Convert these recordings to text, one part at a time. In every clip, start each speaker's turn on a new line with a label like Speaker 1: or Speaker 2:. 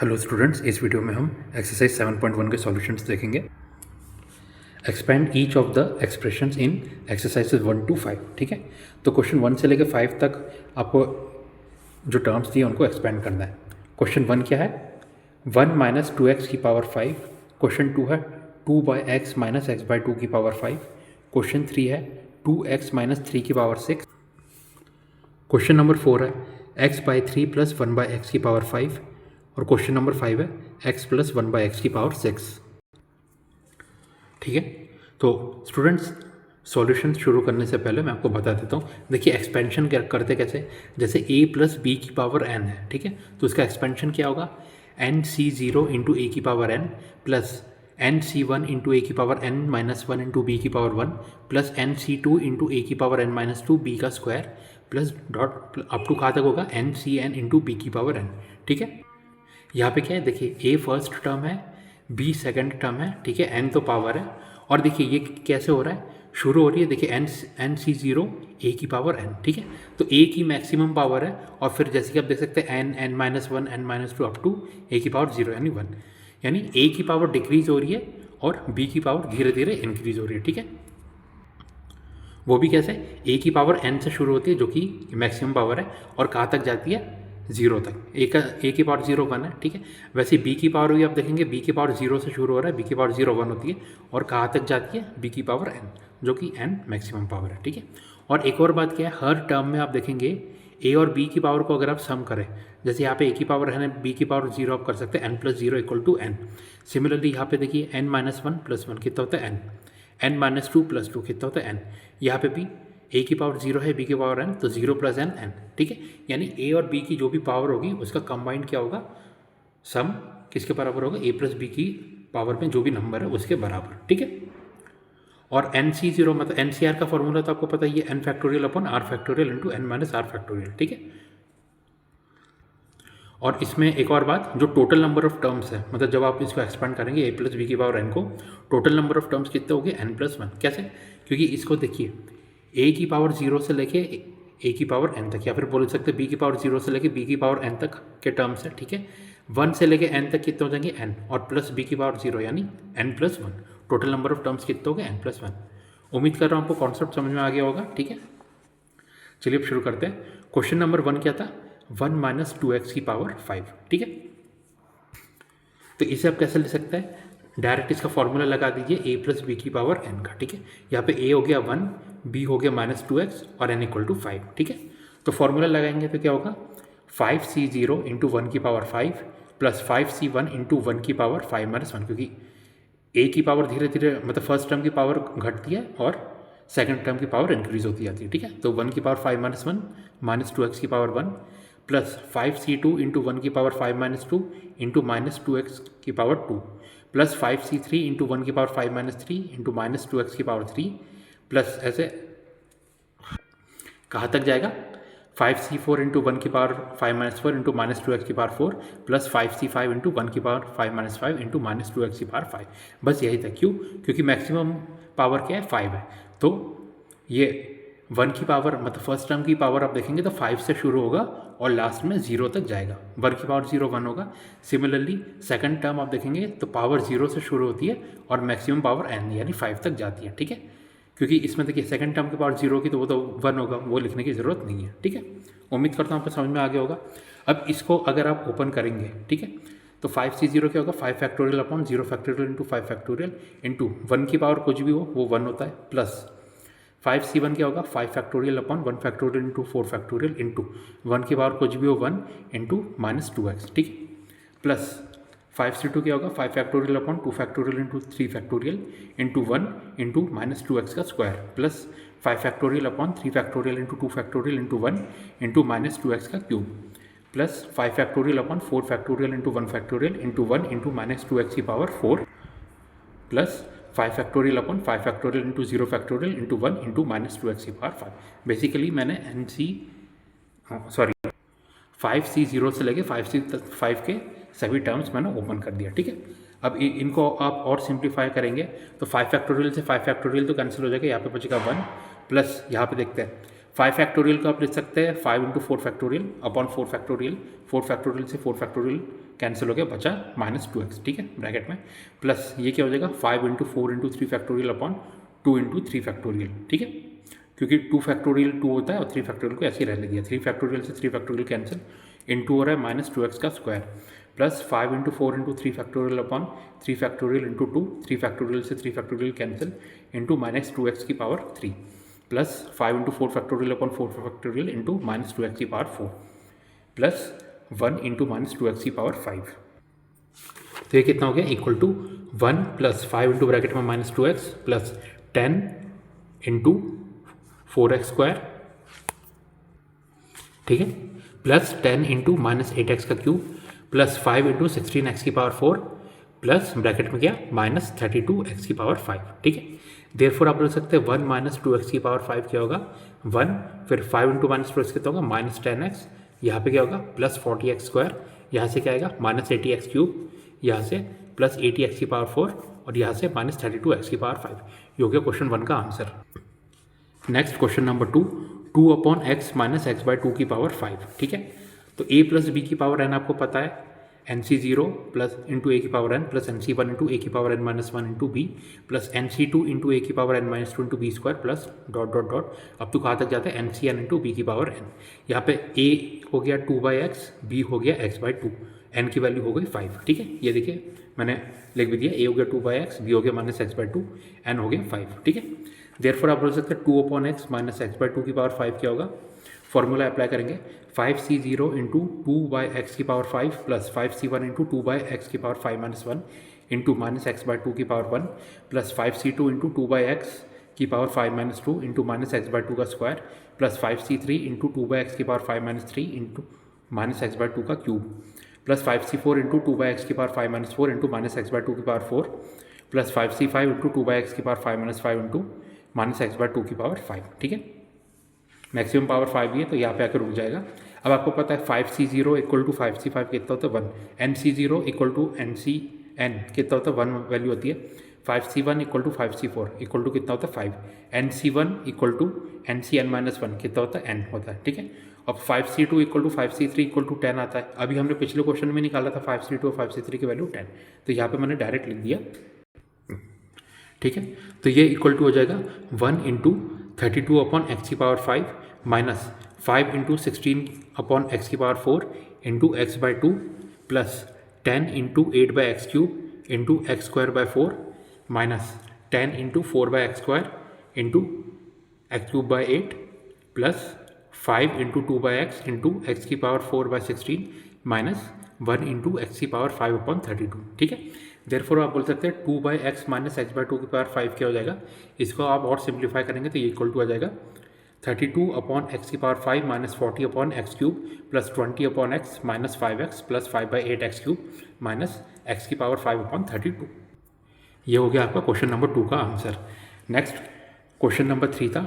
Speaker 1: Hello students, इस video में हम एक्सरसाइज 7.1 के सॉल्यूशंस देखेंगे। Expand each of the expressions in exercises 1 to 5। ठीक है, तो क्वेश्चन 1 से लेकर 5 तक आपको जो टर्म्स दिए उनको एक्सपेंड करना है। क्वेश्चन 1 क्या है? 1 माइनस 2x की पावर 5। क्वेश्चन 2 है 2/x माइनस x बाई 2 की पावर 5। क्वेश्चन 3 है 2x माइनस 3 की पावर 6। क्वेश्चन नंबर 4 है x बाई 3 प्लस 1/x की पावर 5। और क्वेश्चन नंबर 5 है x प्लस 1/x की पावर 6। ठीक है, तो स्टूडेंट्स सॉल्यूशन शुरू करने से पहले मैं आपको बता देता हूँ। देखिए एक्सपेंशन करते कैसे, जैसे a प्लस बी की पावर n है। ठीक है, तो इसका एक्सपेंशन क्या होगा? nc0 इंटू ए की power n plus nc1 into A की power n minus 1 into B की power 1 plus nc2 into A की पावर n माइनस 2 बी का square plus dot up to कहाँ तक होगा ncn इंटू बी की power n। ठीक है, यहाँ पे क्या है, देखिए a फर्स्ट टर्म है, b सेकंड टर्म है। ठीक है, n तो पावर है। और देखिए ये कैसे हो रहा है, शुरू हो रही है, देखिए nc0 a की पावर n। ठीक है, तो a की मैक्सिमम पावर है और फिर जैसे कि आप देख सकते हैं n minus 1 n minus 2 up to a की पावर 0 यानी 1, यानी a की पावर डिक्रीज हो रही है और b की पावर धीरे धीरे इंक्रीज हो रही है। ठीक है, वो भी कैसे, a की पावर n से शुरू होती है जो कि मैक्सिमम पावर है और कहाँ तक जाती है, 0 तक। a की पावर 0 1 है। ठीक है, वैसे b की पावर भी आप देखेंगे, b की पावर 0 से शुरू हो रहा है, b की पावर 0 1 होती है और कहाँ तक जाती है, b की पावर n जो कि n मैक्सिमम पावर है। ठीक है, और एक और बात क्या है, हर टर्म में आप देखेंगे a और b की पावर को अगर आप सम करें, जैसे यहाँ पे a की पावर है, b की पावर 0 आप कर सकते हैं, n plus 0 equal to n। Similarly यहाँ पे देखिए n माइनस 1 प्लस 1 कितना होता है n माइनस 2 प्लस 2 कितना होता है n। यहाँ पे भी a की पावर 0 है, b की पावर n, तो 0 प्लस n n। ठीक है, यानी a और b की जो भी पावर होगी उसका कंबाइंड क्या होगा, सम किसके बराबर होगा, a प्लस b की पावर में जो भी नंबर है उसके बराबर। ठीक है, और nc0 मतलब ncr का फॉर्मूला तो आपको पता ही है, n factorial upon r factorial into n minus r factorial. ठीक है, और इसमें एक और बात, जो टोटल नंबर ऑफ टर्म्स है, मतलब जब आप इसको एक्सपेंड करेंगे a प्लस बी की पावर n को, टोटल नंबर ऑफ टर्म्स कितने हो गए, n प्लस 1। कैसे? क्योंकि इसको देखिए a की पावर 0 से लेके a की पावर n तक, या फिर बोल सकते हैं b की पावर 0 से लेके b की पावर n तक के टर्म्स है। ठीक है, 1 से लेके n तक कितने हो जाएंगे, n और प्लस b की पावर 0 यानी n plus 1। Total number of terms कितने हो गए, n प्लस 1। उम्मीद कर रहा हूँ आपको कॉन्सेप्ट समझ में आ गया होगा। ठीक है, चलिए अब शुरू करते हैं। क्वेश्चन नंबर 1 क्या था, 1 माइनस 2x की पावर 5। ठीक है, तो इसे आप कैसे ले सकते हैं, डायरेक्ट इसका फॉर्मूला लगा दीजिए a प्लस बी की पावर n का। ठीक है, यहाँ पे a हो गया 1, b हो गया माइनस 2x और n इक्वल टू 5। ठीक है, तो फॉर्मूला लगाएंगे तो क्या होगा, 5c0 इंटू 1 की पावर 5 प्लस 5c1 इंटू 1 की पावर 5 माइनस 1, क्योंकि a की पावर धीरे धीरे मतलब फर्स्ट टर्म की पावर घटती है और सेकंड टर्म की पावर इंक्रीज होती जाती है। ठीक है, तो 1 की पावर 5 माइनस 1 माइनस 2x की पावर 1 प्लस 5c2 इंटू 1 की power 5 minus 2 into minus 2x की पावर 2 प्लस 5c3 इंटू 1 की power 5 minus 3 into minus 2x की पावर 3 प्लस ऐसे कहाँ तक जाएगा, 5c4 इंटू 1 की power 5 minus 4 into minus 2x की पावर 4 प्लस 5c5 इंटू 1 की power 5 minus 5 into minus 2x की पावर 5। बस यही तक। क्यों? क्योंकि मैक्सिमम पावर क्या है, 5 है। तो ये 1 की पावर मतलब फर्स्ट टर्म की पावर आप देखेंगे तो 5 से शुरू होगा और लास्ट में 0 तक जाएगा। 1 की पावर 0 1 होगा। सिमिलरली सेकंड टर्म आप देखेंगे तो पावर 0 से शुरू होती है और मैक्सिमम पावर n यानी 5 तक जाती है। ठीक है, क्योंकि इसमें देखिए सेकंड टर्म की पावर 0 की तो वो तो 1 होगा, वो लिखने की ज़रूरत नहीं है। ठीक है, उम्मीद करता हूँ आपको समझ में आ गया होगा। अब इसको अगर आप ओपन करेंगे, ठीक है, तो 5c0 क्या होगा, 5 factorial upon 0 factorial into 5 factorial into 1 की पावर कुछ भी हो वो 1 होता है, प्लस 5c1 क्या होगा, 5 factorial upon 1 factorial into 4 factorial into 1 की पावर कुछ भी हो 1 इंटू माइनस 2x। ठीक है, प्लस 5c2 क्या होगा, 5 factorial upon 2 factorial into 3 factorial into 1 into minus 2x का square plus 5 factorial upon 3 factorial into 2 factorial into 1 into minus 2x का cube plus 5 factorial upon 4 factorial into 1 factorial into 1 into minus 2x की power 4 plus 5 factorial upon 5 factorial into 0 factorial into 1 into minus 2x की power 5। Basically मैंने sorry 5c0 से लेके 5 के सभी terms मैंने open कर दिया। ठीक है, अब इनको आप और सिंप्लीफाई करेंगे तो 5 फैक्टोरियल से 5 फैक्टोरियल तो कैंसिल हो जाएगा, यहाँ पे बचेगा 1 प्लस यहाँ पे देखते हैं 5 फैक्टोरियल को आप लिख सकते हैं 5 into 4 factorial upon 4 factorial, 4 factorial से 4 फैक्टोरियल कैंसिल हो गया, बचा -2x, ठीक है, ब्रैकेट में, प्लस ये क्या हो जाएगा 5 × 4 × 3 फैक्टोरियल अपॉन 2 × 3 फैक्टोरियल, ठीक है, क्योंकि 2 फैक्टोरियल 2 होता है और 3 फैक्टोरियल को ऐसे ही रहने दिया, 3 फैक्टोरियल से 3 फैक्टोरियल कैंसिल, इंटू हो रहा है -2x का square, plus 5 × 4 × 3 factorial upon 3 factorial into 2, 3 factorial से 3 फैक्टोरियल कैंसिल, इंटू -2x की power 3, plus 5 × 4 factorial upon 4 factorial into -2x की पावर 4, प्लस 1 × -2x की पावर 5। तो ये कितना हो गया, equal to 1 plus 5 into bracket में -2x plus 10 into 4x square, ठीक है, प्लस 10 इंटू -8x का क्यूब प्लस 5 इंटू 16x की पावर 4 प्लस ब्रैकेट में क्या -32x की पावर 5, ठीक है। देयरफॉर आप बोल सकते हैं 1 - 2x की पावर 5 क्या होगा 1, फिर 5 इंटू -2x कितना होगा -10x, यहाँ पे क्या होगा प्लस 40x स्क्वायर, यहाँ से क्या आएगा -80x क्यूब, यहाँ से प्लस 80x की पावर 4 और यहाँ से -32x की पावर 5। ये हो गया क्वेश्चन 1 का answer. Next question number 2, 2/x - x/2 की पावर 5, ठीक है। तो a प्लस बी की पावर n आपको पता है, nc0 प्लस इंटू ए की power n plus nc1 into A की power n-1 into B plus nc2 into A की power n-2 into B square plus dot dot dot, अब तो कहाँ तक जाता है ncn इंटू बी की पावर n। यहाँ पे a हो गया 2/x, b हो गया x/2, n की वैल्यू हो गई 5, ठीक है। ये देखिए मैंने लिख भी दिया, a हो गया 2/x, b हो गया -x/2, n हो गया 5, ठीक है। देयरफॉर आप बोल सकते हैं 2/x - x/2 की पावर 5 क्या होगा, फॉर्मूला अप्लाई करेंगे 5c0 इंटू 2/x की power 5 plus 5c1 into 2/x की पावर 5-1 इंटू -x/2 की power 1 plus 5c2 into 2/x की पावर 5-2 इंटू -x/2 का square plus 5c3 into 2/x की पावर 5-3 इंटू -x/2 का cube plus 5c4 into 2/x की power 5-4 into -x/2 की power 4 plus 5c5 into 2/x की power 5-5 into -x/2 की power 5, ठीक है। मैक्सिमम पावर 5 ही है तो यहाँ पे आकर रुक जाएगा। अब आपको पता है 5c0 इक्वल टू 5c5 कितना होता है 1, nc0 इक्वल टू ncn कितना होता है 1 वैल्यू होती है, 5c1 equal to 5c4 equal to कितना होता है 5, nc1 इक्वल टू ncn-1 कितना होता है n होता है, ठीक है। अब 5c2 equal to 5c3 equal to 10 आता है, अभी हमने पिछले क्वेश्चन में निकाला था 5c2 और 5c3 की वैल्यू 10, तो यहाँ पे मैंने डायरेक्ट लिख दिया, ठीक है। तो ये इक्वल टू हो जाएगा 1 इंटू 32/x की पावर 5 माइनस 5 इंटू 16/x की power 4 into x/2 plus 10 into 8/x cube into x square by 4 minus 10 into 4/x square into x cube by 8 plus 5 into 2/x into x की power 4/16 minus 1 into x की power 5/32, ठीक है। Therefore आप बोल सकते हैं 2/x - x/2 की power 5 क्या हो जाएगा, इसको आप और सिंप्लीफाई करेंगे तो ये इक्वल टू आ जाएगा 32/x की power 5 minus 40/x cube plus 20/x minus 5x plus 5/8x cube minus x की पावर 5/32। ये हो गया आपका क्वेश्चन नंबर 2 का आंसर। नेक्स्ट क्वेश्चन नंबर 3 था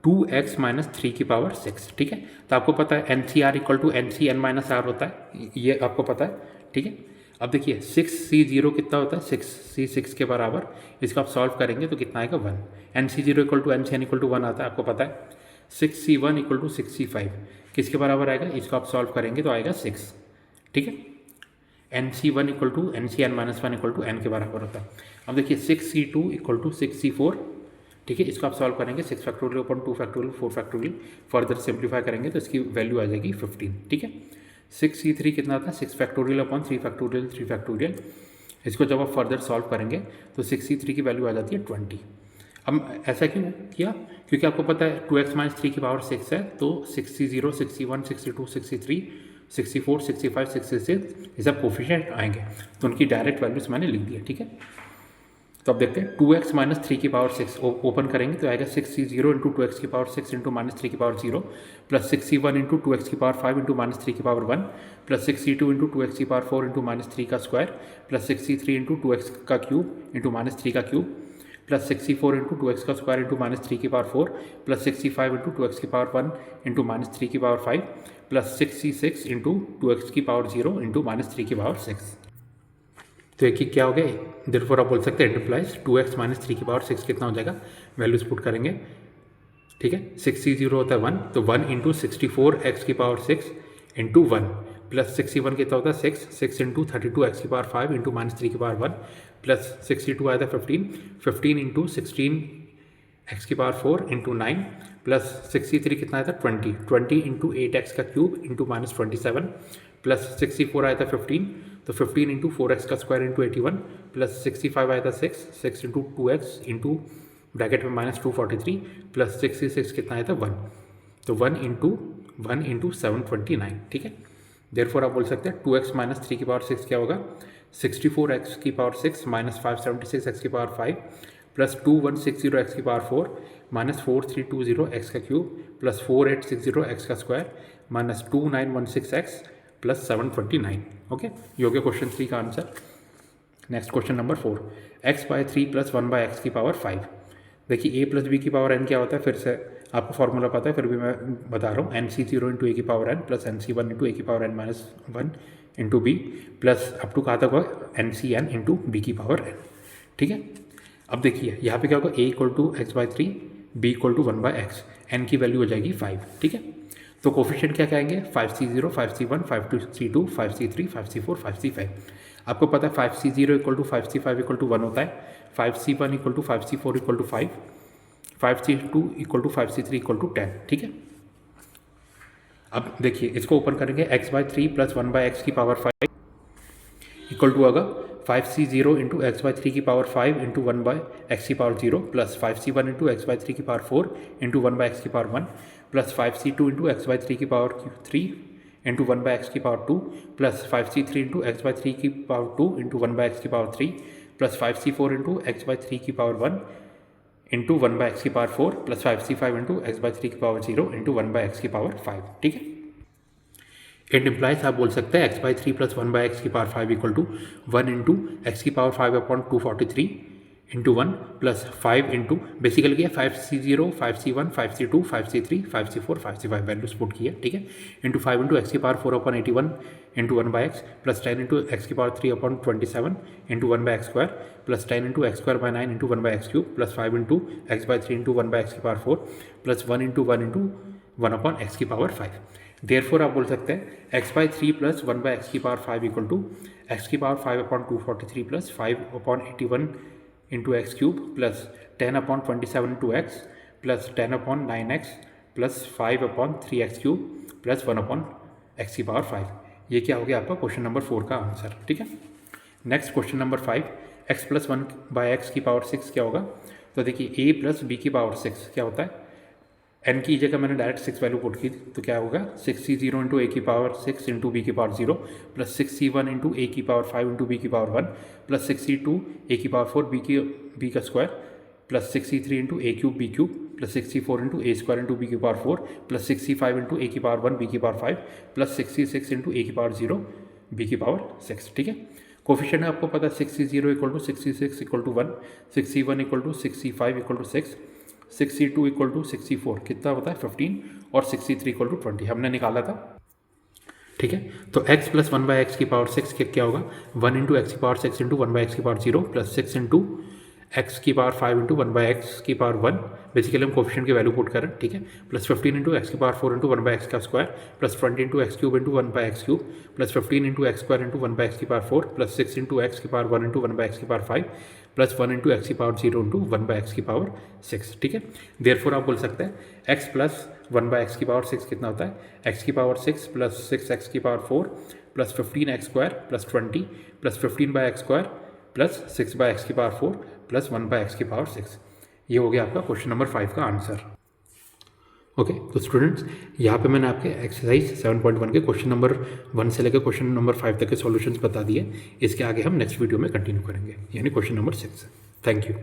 Speaker 1: 2x - 3 की पावर 6, ठीक है। तो आपको पता है NCR equal to NCn - r होता है, ये आपको पता है, ठीक है। अब देखिए 6c0 कितना होता है 6c6 के बराबर, इसको आप सॉल्व करेंगे तो कितना आएगा 1, nc0 equal to ncn equal to 1 आता है आपको पता है, 6c1 इक्वल टू 6c5 किसके बराबर आएगा, इसको आप सॉल्व करेंगे तो आएगा 6, ठीक है। nc1 equal to ncn-1 equal to n के बराबर होता है। अब देखिए 6c2 इक्वल टू 6c4, ठीक है, इसको आप सॉल्व करेंगे 6 factorial upon 2 factorial 4 factorial, further simplify करेंगे तो इसकी वैल्यू आ जाएगी 15, ठीक है। 6c3 कितना आता है 6 फैक्टोरियल अपॉन 3 फैक्टोरियल 3 फैक्टोरियल, इसको जब आप फर्दर सॉल्व करेंगे तो 6c3 की वैल्यू आ जाती है 20। अब ऐसा क्यों किया, क्योंकि आपको पता है 2x - 3 की पावर 6 है, तो 6c0 6c1 6c2 6c3 64 65 66 ये सब कोफिशिएंट आएंगे, तो उनकी डायरेक्ट वैल्यूज मैंने लिख दिया, ठीक है। तो अब देखते हैं 2x - 3 की पावर 6 ओपन करेंगे तो आएगा 6c0 इंटू 2x की पावर 6 इंटू -3 की power 0 plus 6c1 into 2x की पावर 5 इंटू -3 की power 1 plus 6c2 into 2x की पावर 4 इंटू -3 का square plus 6c3 into 2x का क्यूब इंटू -3 का क्यूब प्लस 64 इंटू 2x का स्क्वायर इंटू -3 की पावर 4 प्लस 65 इंटू 2x की power 1 into -3 की power 5 plus 6c6 into 2x की power 0 into -3 की पावर 6। तो एक ही क्या हो गया, देयरफॉर आप बोल सकते हैं इट इम्प्लाइज 2x - 3 की पावर 6 कितना हो जाएगा, वैल्यूज पुट करेंगे, ठीक है। 6c0 होता है 1, तो 1 इंटू 64x की पावर 6 इंटू 1 प्लस 61 कितना होता है 6 इंटू 32 एक्स की पावर 5 इंटू -3 की पावर 1 प्लस 62 आया था 15 इंटू 16 एक्स की पावर 4 इंटू 9 प्लस 63 कितना आया था 20 इंटू 8 एक्स का क्यूब इंटू -27 प्लस 64 आया था 15 तो 15 इंटू 4 एक्स का स्क्वायर इंटू 81 प्लस 65 आया था 6 इंटू 2 एक्स इंटू ब्रैकेट में -243 प्लस 66 कितना आया था 1 तो 1 इंटू 729 ठीक है। देयरफॉर आप बोल सकते हैं 2x माइनस 3 की पावर 6 क्या होगा 64x की पावर 6 माइनस 576x की पावर 5 प्लस 2160x की पावर 4 माइनस 4320x का क्यूब प्लस 4860x का square minus 2916x plus 729 okay. ये हो गया क्वेश्चन 3 का answer. Next question number 4 x/3 plus 1/x की पावर 5। देखिए a प्लस बी की पावर n क्या होता है, फिर से आपको फॉर्मूला पता है फिर भी मैं बता रहा हूँ nc0 इंटू ए की power n plus nc1 into A की power n minus 1 into B plus up to कहाँ तक होगा ncn इंटू बी की पावर n ठीक है। अब देखिए यहाँ पे क्या होगा a equal to x/3 b equal to 1/x n की वैल्यू हो जाएगी 5 ठीक है। तो कोफिशिएंट क्या कहेंगे 5c0 5c1 5c2 5c3 5c4 5c5। आपको पता है 5c0 equal to 5c5 equal to 1 होता है, 5c1 equal to 5c4 equal to 5, 5c2 equal to 5c3 equal to 10 ठीक है। अब देखिए इसको ओपन करेंगे x/3 प्लस 1/x की पावर 5 इक्वल टू होगा 5c0 इंटू x/3 की पावर 5 इंटू 1/x की power 0 plus 5c1 into x/3 की पावर 4 इंटू 1/x की power 1 plus 5c2 into x/3 की पावर 3 इंटू 1/x की power 2 plus 5c3 into x/3 की power 2 into 1/x की power 3 plus 5c4 into x/3 की power 1 into 1/x की power 4 plus 5c5 into x/3 की power 0 into 1/x की power 5 ठीक है। इट इम्प्लाइज आप बोल सकते हैं x/3 प्लस 1/x की power 5 equal to 1 into X की power 5 upon 243 into 1 plus 5 into basically क्या 5c0 5c1 5c2 5c3 5c4 5c5 values put किया ठीक है इंटू 5 इंटू एक्स की power 4 upon 81 into 1/x plus 10 into X की power 3 upon 27 into 1/x square plus 10 into X square by 9 into 1/x cube plus 5 into x/3 into 1/x की power 4 plus 1 into 1 upon X की power 5। Therefore आप बोल सकते हैं x/3 plus 1/x की power 5 equal to X की power 5 upon 243 plus 5 upon 81 into x cube plus 10 upon 27 into x plus 10 upon 9x plus 5 upon 3x cube plus 1 upon X की power 5। ये क्या हो गया आपका क्वेश्चन नंबर 4 का answer ठीक है। Next question number 5 x plus 1/x की पावर 6 क्या होगा। तो देखिए a प्लस बी की पावर 6 क्या होता है, n की जगह मैंने डायरेक्ट 6 वैल्यू पुट की तो क्या होगा 6c0 इंटू ए की पावर 6 इंटू बी की power 0 plus 6c1 into A की पावर 5 इंटू बी की पावर 1 प्लस 6c2 ए की पावर 4 बी का square plus 6c3 into A cube B cube plus 64 into A square into B की power 4 plus 65 into A की power 1 B की power 5 plus 66 into A की power 0 B की power 6 ठीक है। Coefficient आपको पता है 6c0 equal to 66 equal to 1, 61 equal to 65 equal to 6, 62 equal to 64 कितना होता है 15 और 63 इक्वल टू 20 हमने निकाला था ठीक है। तो x प्लस 1/x की पावर 6 क्या होगा 1 इंटू एक्स की पावर 6 इंटू 1/x की पावर 0 प्लस 6 इंटू एक्स की पावर 5 इंटू 1/x की पावर 1 बेसिकली हम कोफिशिएंट की वैल्यू पुट करें ठीक है प्लस 15 इंटू एक्स की पावर 4 इंटू 1/x का square plus 20 into x cube into 1/x cube plus 15 into X square into 1/x की पावर 4 प्लस 6 इंटू एक्स की पावर 1 इंटू 1/x की पावर 5 प्लस 1 इंटू एक्स की power 0 into 1/x की power 6 ठीक है। Therefore आप बोल सकते हैं x प्लस 1/x की पावर 6 कितना होता है x की पावर 6 प्लस 6x की power 4 plus 15x square plus 20 plus 15/x square plus 6/x की पावर 4 प्लस 1/x की पावर 6। ये हो गया आपका क्वेश्चन नंबर 5 का आंसर ओके। तो स्टूडेंट्स यहाँ पे मैंने आपके एक्सरसाइज 7.1 के क्वेश्चन नंबर 1 से लेकर क्वेश्चन नंबर 5 तक के सॉल्यूशंस बता दिए। इसके आगे हम नेक्स्ट वीडियो में कंटिन्यू करेंगे यानी क्वेश्चन नंबर 6। Thank you.